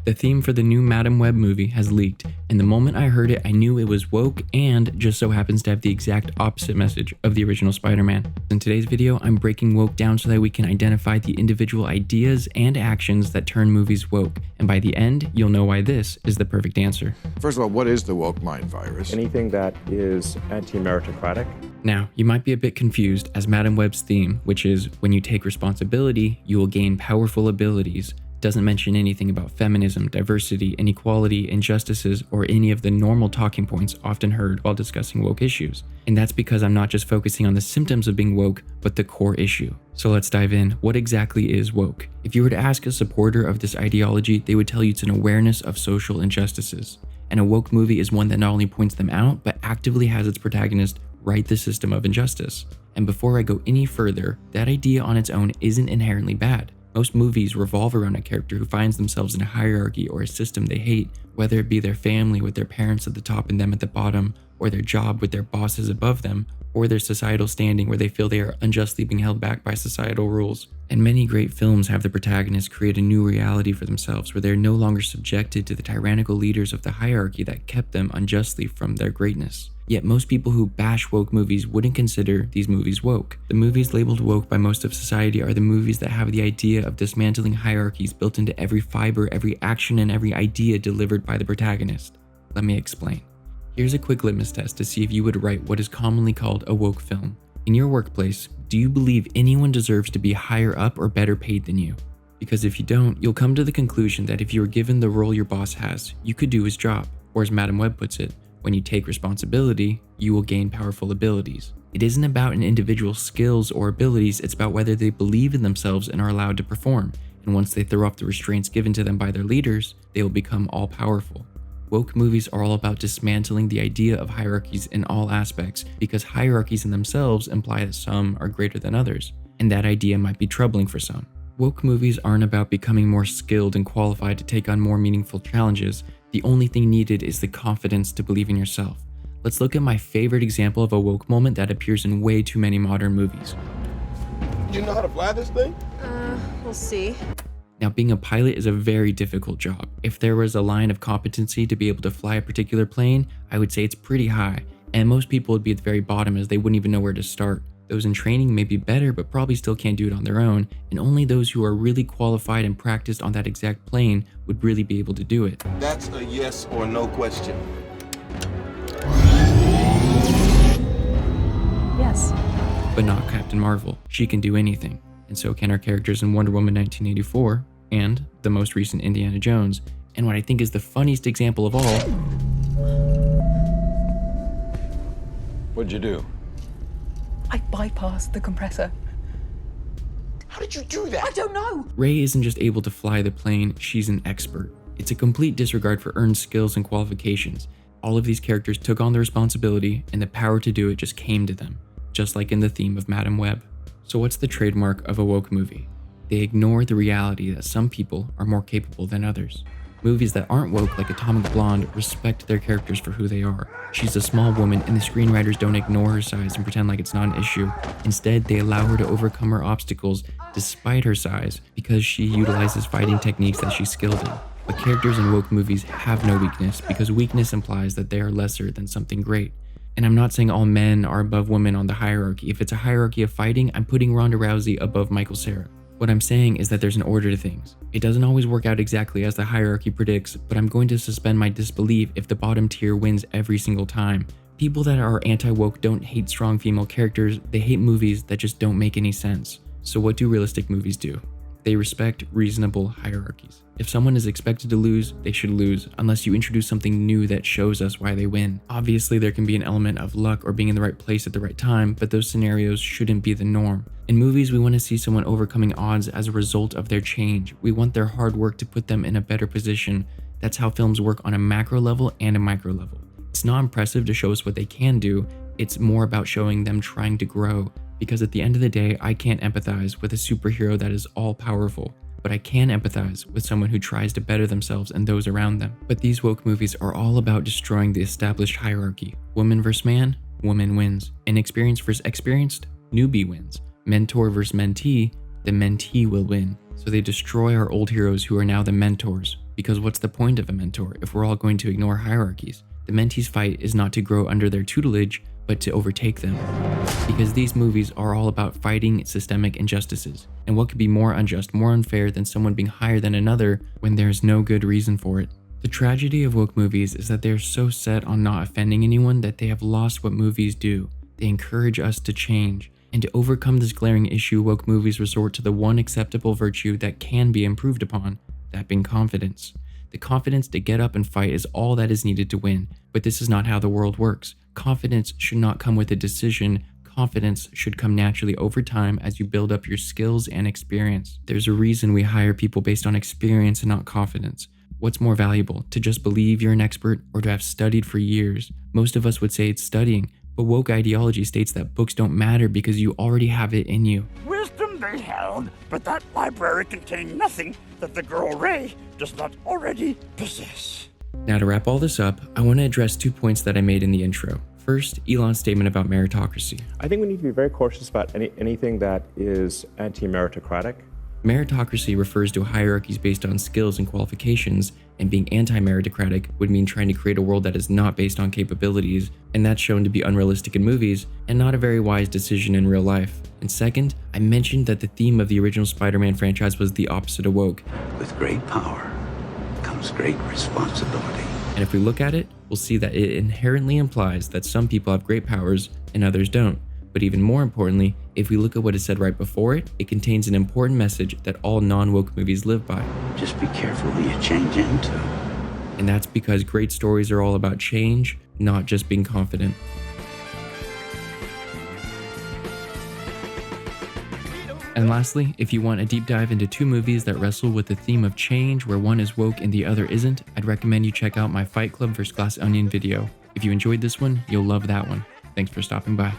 The theme for the new Madame Web movie has leaked, and the moment I heard it, I knew it was woke and just so happens to have the exact opposite message of the original Spider-Man. In today's video, I'm breaking woke down so that we can identify the individual ideas and actions that turn movies woke, and by the end, you'll know why this is the perfect answer. First of all, what is the woke mind virus? Anything that is anti-meritocratic. Now, you might be a bit confused as Madame Web's theme, which is when you take responsibility, you will gain powerful abilities, doesn't mention anything about feminism, diversity, inequality, injustices, or any of the normal talking points often heard while discussing woke issues. And that's because I'm not just focusing on the symptoms of being woke, but the core issue. So let's dive in. What exactly is woke? If you were to ask a supporter of this ideology, they would tell you it's an awareness of social injustices. And a woke movie is one that not only points them out, but actively has its protagonist right the system of injustice. And before I go any further, that idea on its own isn't inherently bad. Most movies revolve around a character who finds themselves in a hierarchy or a system they hate, whether it be their family with their parents at the top and them at the bottom, or their job with their bosses above them, or their societal standing where they feel they are unjustly being held back by societal rules. And many great films have the protagonist create a new reality for themselves where they're no longer subjected to the tyrannical leaders of the hierarchy that kept them unjustly from their greatness. Yet most people who bash woke movies wouldn't consider these movies woke. The movies labeled woke by most of society are the movies that have the idea of dismantling hierarchies built into every fiber, every action, and every idea delivered by the protagonist. Let me explain. Here's a quick litmus test to see if you would write what is commonly called a woke film. In your workplace, do you believe anyone deserves to be higher up or better paid than you? Because if you don't, you'll come to the conclusion that if you were given the role your boss has, you could do his job. Or as Madame Web puts it, when you take responsibility, you will gain powerful abilities. It isn't about an individual's skills or abilities, it's about whether they believe in themselves and are allowed to perform. And once they throw off the restraints given to them by their leaders, they will become all-powerful. Woke movies are all about dismantling the idea of hierarchies in all aspects because hierarchies in themselves imply that some are greater than others, and that idea might be troubling for some. Woke movies aren't about becoming more skilled and qualified to take on more meaningful challenges. The only thing needed is the confidence to believe in yourself. Let's look at my favorite example of a woke moment that appears in way too many modern movies. You know how to fly this thing? We'll see. Now, being a pilot is a very difficult job. If there was a line of competency to be able to fly a particular plane, I would say it's pretty high, and most people would be at the very bottom as they wouldn't even know where to start. Those in training may be better, but probably still can't do it on their own, and only those who are really qualified and practiced on that exact plane would really be able to do it. That's a yes or no question. Yes. But not Captain Marvel. She can do anything, and so can our characters in Wonder Woman 1984 and the most recent Indiana Jones. And what I think is the funniest example of all. What'd you do? I bypassed the compressor. How did you do that? I don't know. Rey isn't just able to fly the plane, she's an expert. It's a complete disregard for earned skills and qualifications. All of these characters took on the responsibility, and the power to do it just came to them, just like in the theme of Madame Web. So what's the trademark of a woke movie? They ignore the reality that some people are more capable than others. Movies that aren't woke, like Atomic Blonde, respect their characters for who they are. She's a small woman, and the screenwriters don't ignore her size and pretend like it's not an issue. Instead, they allow her to overcome her obstacles despite her size because she utilizes fighting techniques that she's skilled in. But characters in woke movies have no weakness because weakness implies that they are lesser than something great. And I'm not saying all men are above women on the hierarchy. If it's a hierarchy of fighting, I'm putting Ronda Rousey above Michael Cera. What I'm saying is that there's an order to things. It doesn't always work out exactly as the hierarchy predicts, but I'm going to suspend my disbelief if the bottom tier wins every single time. People that are anti-woke don't hate strong female characters, they hate movies that just don't make any sense. So what do realistic movies do? They respect reasonable hierarchies. If someone is expected to lose, they should lose, unless you introduce something new that shows us why they win. Obviously, there can be an element of luck or being in the right place at the right time, but those scenarios shouldn't be the norm. In movies, we want to see someone overcoming odds as a result of their change. We want their hard work to put them in a better position. That's how films work on a macro level and a micro level. It's not impressive to show us what they can do, it's more about showing them trying to grow. Because at the end of the day, I can't empathize with a superhero that is all-powerful, but I can empathize with someone who tries to better themselves and those around them. But these woke movies are all about destroying the established hierarchy. Woman versus man, woman wins. Inexperienced versus experienced, newbie wins. Mentor versus mentee, the mentee will win. So they destroy our old heroes who are now the mentors, Because what's the point of a mentor if we're all going to ignore hierarchies? The mentee's fight is not to grow under their tutelage, but to overtake them. Because these movies are all about fighting systemic injustices. And what could be more unjust, more unfair than someone being higher than another when there's no good reason for it? The tragedy of woke movies is that they're so set on not offending anyone that they have lost what movies do. They encourage us to change. And to overcome this glaring issue, woke movies resort to the one acceptable virtue that can be improved upon, that being confidence. The confidence to get up and fight is all that is needed to win, but this is not how the world works. Confidence should not come with a decision. Confidence should come naturally over time as you build up your skills and experience. There's a reason we hire people based on experience and not confidence. What's more valuable, to just believe you're an expert or to have studied for years? Most of us would say it's studying, but woke ideology states that books don't matter because you already have it in you. Wisdom they held, but that library contained nothing that the girl Ray does not already possess. Now to wrap all this up, I want to address 2 points that I made in the intro. First, Elon's statement about meritocracy. I think we need to be very cautious about anything that is anti-meritocratic. Meritocracy refers to hierarchies based on skills and qualifications, and being anti-meritocratic would mean trying to create a world that is not based on capabilities, and that's shown to be unrealistic in movies and not a very wise decision in real life. And second, I mentioned that the theme of the original Spider-Man franchise was the opposite of woke. With great power comes great responsibility. And if we look at it, we'll see that it inherently implies that some people have great powers and others don't. But even more importantly, if we look at what is said right before it, it contains an important message that all non-woke movies live by. Just be careful who you change into. And that's because great stories are all about change, not just being confident. And lastly, if you want a deep dive into 2 movies that wrestle with the theme of change where one is woke and the other isn't, I'd recommend you check out my Fight Club vs. Glass Onion video. If you enjoyed this one, you'll love that one. Thanks for stopping by.